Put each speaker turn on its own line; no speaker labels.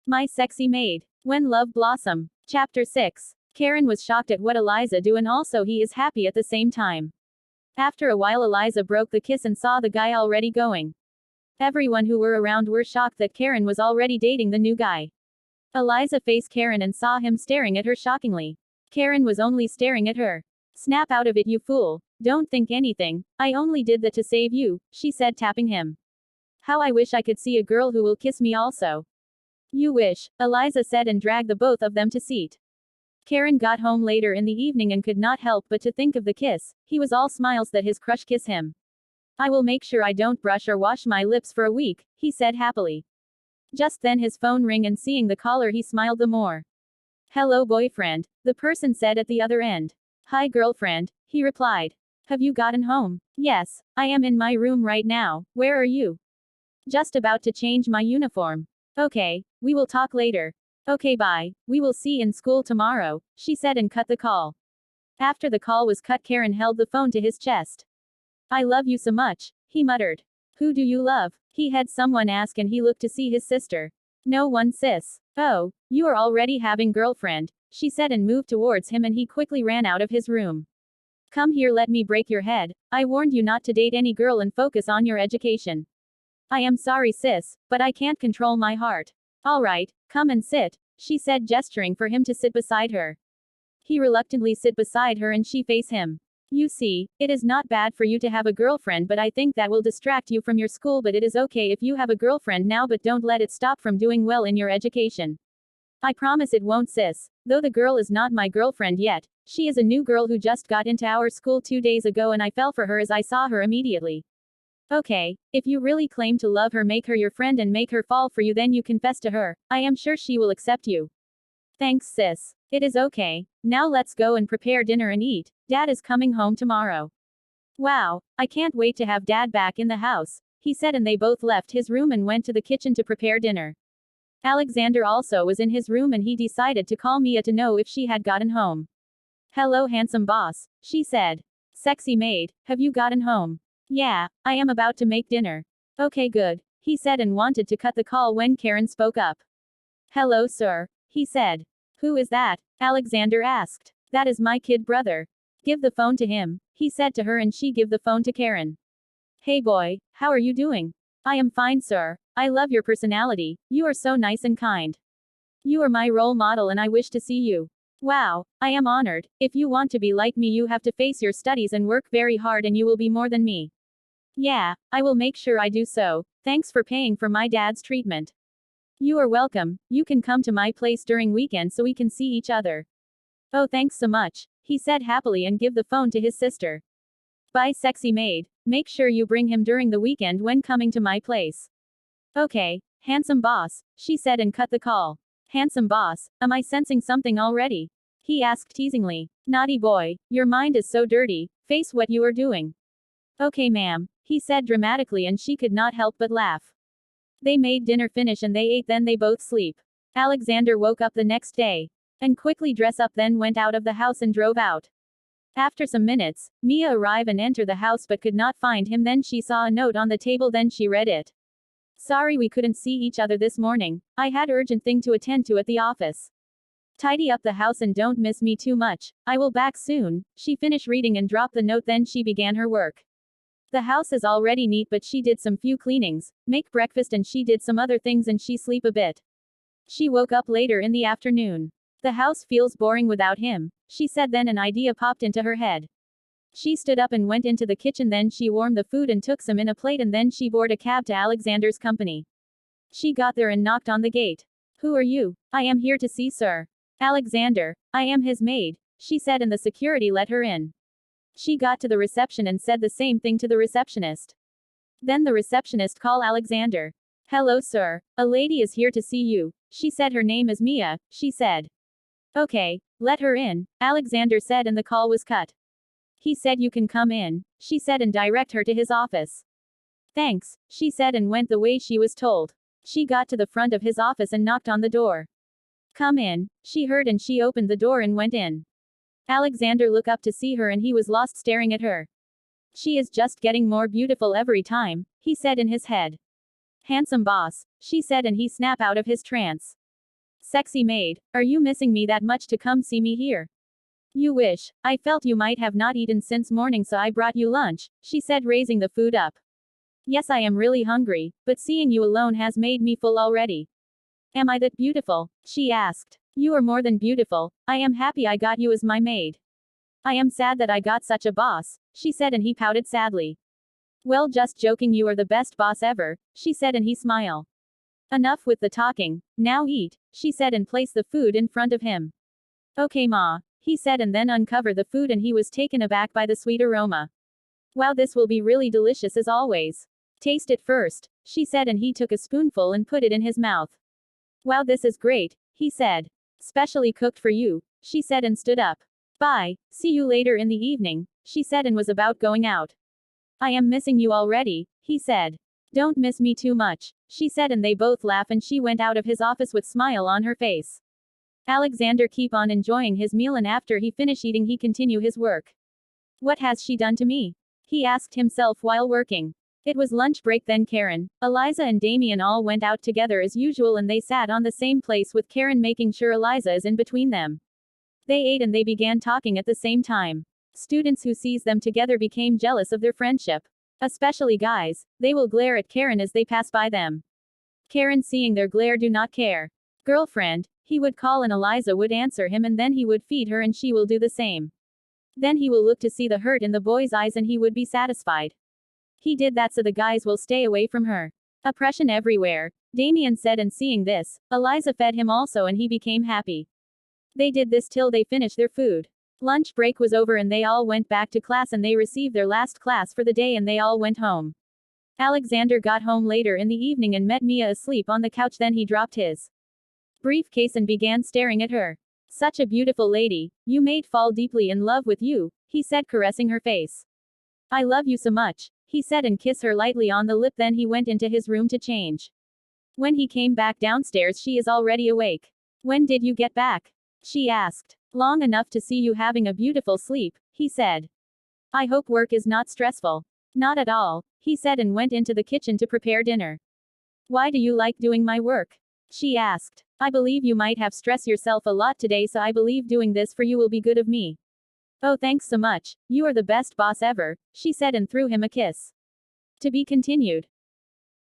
My sexy maid. When love blossom. Chapter 6. Karen was shocked at what Eliza do and also he is happy at the same time. After a while Eliza broke the kiss and saw the guy already going. Everyone who were around were shocked that Karen was already dating the new guy. Eliza faced Karen and saw him staring at her shockingly. Karen was only staring at her. Snap out of it, you fool. Don't think anything. I only did that to save you, she said, tapping him. How I wish I could see a girl who will kiss me also. You wish, Eliza said and dragged the both of them to seat. Karen got home later in the evening and could not help but to think of the kiss. He was all smiles that his crush kiss him. I will make sure I don't brush or wash my lips for a week, he said happily. Just then his phone rang and seeing the caller he smiled the more. Hello boyfriend, the person said at the other end. Hi girlfriend, he replied. Have you gotten home? Yes, I am in my room right now. Where are you? Just about to change my uniform. Okay, we will talk later. Okay bye, we will see in school tomorrow, she said and cut the call. After the call was cut, Karen held the phone to his chest. I love you so much, he muttered. Who do you love? He had someone ask and he looked to see his sister. No one sis. Oh, you are already having girlfriend, she said and moved towards him and he quickly ran out of his room. Come here, let me break your head. I warned you not to date any girl and focus on your education. I am sorry sis, but I can't control my heart. Alright, come and sit, she said gesturing for him to sit beside her. He reluctantly sit beside her and she face him. You see, it is not bad for you to have a girlfriend but I think that will distract you from your school, but it is okay if you have a girlfriend now, but don't let it stop from doing well in your education. I promise it won't sis, though the girl is not my girlfriend yet, she is a new girl who just got into our school 2 days ago and I fell for her as I saw her immediately. Okay, if you really claim to love her, make her your friend and make her fall for you, then you confess to her, I am sure she will accept you. Thanks sis. It is okay, now let's go and prepare dinner and eat, Dad is coming home tomorrow. Wow, I can't wait to have Dad back in the house, he said and they both left his room and went to the kitchen to prepare dinner. Alexander also was in his room and he decided to call Mia to know if she had gotten home. Hello handsome boss, she said. Sexy maid, have you gotten home? Yeah, I am about to make dinner. Okay good, he said and wanted to cut the call when Karen spoke up. Hello sir, he said. Who is that? Alexander asked. That is my kid brother. Give the phone to him, he said to her and she gave the phone to Karen. Hey boy, how are you doing? I am fine sir, I love your personality, you are so nice and kind. You are my role model and I wish to see you. Wow, I am honored. If you want to be like me you have to face your studies and work very hard and you will be more than me. Yeah, I will make sure I do so. Thanks for paying for my dad's treatment. You are welcome, you can come to my place during weekend so we can see each other. Oh thanks so much, he said happily and give the phone to his sister. Bye sexy maid, make sure you bring him during the weekend when coming to my place. Okay, handsome boss, she said and cut the call. Handsome boss, am I sensing something already? He asked teasingly. Naughty boy, your mind is so dirty, face what you are doing. Okay ma'am, he said dramatically and she could not help but laugh. They made dinner finish and they ate, then they both sleep. Alexander woke up the next day. And quickly dress up, then went out of the house and drove out. After some minutes, Mia arrived and entered the house but could not find him, then she saw a note on the table, then she read it. Sorry we couldn't see each other this morning, I had urgent thing to attend to at the office. Tidy up the house and don't miss me too much, I will back soon. She finished reading and dropped the note, then she began her work. The house is already neat but she did some few cleanings, make breakfast and she did some other things and she sleep a bit. She woke up later in the afternoon. The house feels boring without him, she said, then an idea popped into her head. She stood up and went into the kitchen, then she warmed the food and took some in a plate and then she boarded a cab to Alexander's company. She got there and knocked on the gate. Who are you? I am here to see sir. Alexander, I am his maid, she said and the security let her in. She got to the reception and said the same thing to the receptionist. Then the receptionist called Alexander. Hello sir, a lady is here to see you, she said. Her name is Mia, she said. Okay, let her in, Alexander said and the call was cut. He said you can come in, she said and direct her to his office. Thanks, she said and went the way she was told. She got to the front of his office and knocked on the door. Come in, she heard and she opened the door and went in. Alexander looked up to see her and he was lost staring at her. She is just getting more beautiful every time, he said in his head. Handsome boss, she said and he snapped out of his trance. Sexy maid, are you missing me that much to come see me here? You wish. I felt you might have not eaten since morning, so I brought you lunch, she said, raising the food up. Yes, I am really hungry, but seeing you alone has made me full already. Am I that beautiful? She asked. You are more than beautiful. I am happy I got you as my maid. I am sad that I got such a boss, she said, and he pouted sadly. Well, just joking, you are the best boss ever, she said, and he smiled. Enough with the talking, now eat, she said, and placed the food in front of him. Okay, Ma, he said, and then uncovered the food, and he was taken aback by the sweet aroma. Wow, this will be really delicious as always. Taste it first, she said, and he took a spoonful and put it in his mouth. Wow, this is great, he said. Specially cooked for you, she said, and stood up. Bye, see you later in the evening, she said, and was about going out. I am missing you already, he said. Don't miss me too much, she said, and they both laughed, and she went out of his office with smile on her face. Alexander keep on enjoying his meal, and after he finish eating he continue his work. What has she done to me? He asked himself while working. It was lunch break, then Karen, Eliza and Damien all went out together as usual, and they sat on the same place with Karen making sure Eliza is in between them. They ate and they began talking at the same time. Students who sees them together became jealous of their friendship. Especially guys, they will glare at Karen as they pass by them. Karen, seeing their glare, do not care. Girlfriend, he would call, and Eliza would answer him, and then he would feed her and she will do the same. Then he will look to see the hurt in the boy's eyes and he would be satisfied. He did that so the guys will stay away from her. Oppression everywhere, Damien said, and seeing this, Eliza fed him also and he became happy. They did this till they finished their food. Lunch break was over and they all went back to class, and they received their last class for the day, and they all went home. Alexander got home later in the evening and met Mia asleep on the couch. Then he dropped his briefcase and began staring at her. Such a beautiful lady, you made fall deeply in love with you, he said, caressing her face. I love you so much, he said, and kissed her lightly on the lip. Then he went into his room to change. When he came back downstairs, she is already awake. When did you get back? She asked. Long enough to see you having a beautiful sleep, he said. I hope work is not stressful. Not at all, he said, and went into the kitchen to prepare dinner. Why do you like doing my work? She asked. I believe you might have stressed yourself a lot today, so I believe doing this for you will be good of me. Oh, thanks so much, you are the best boss ever, she said, and threw him a kiss. To be continued.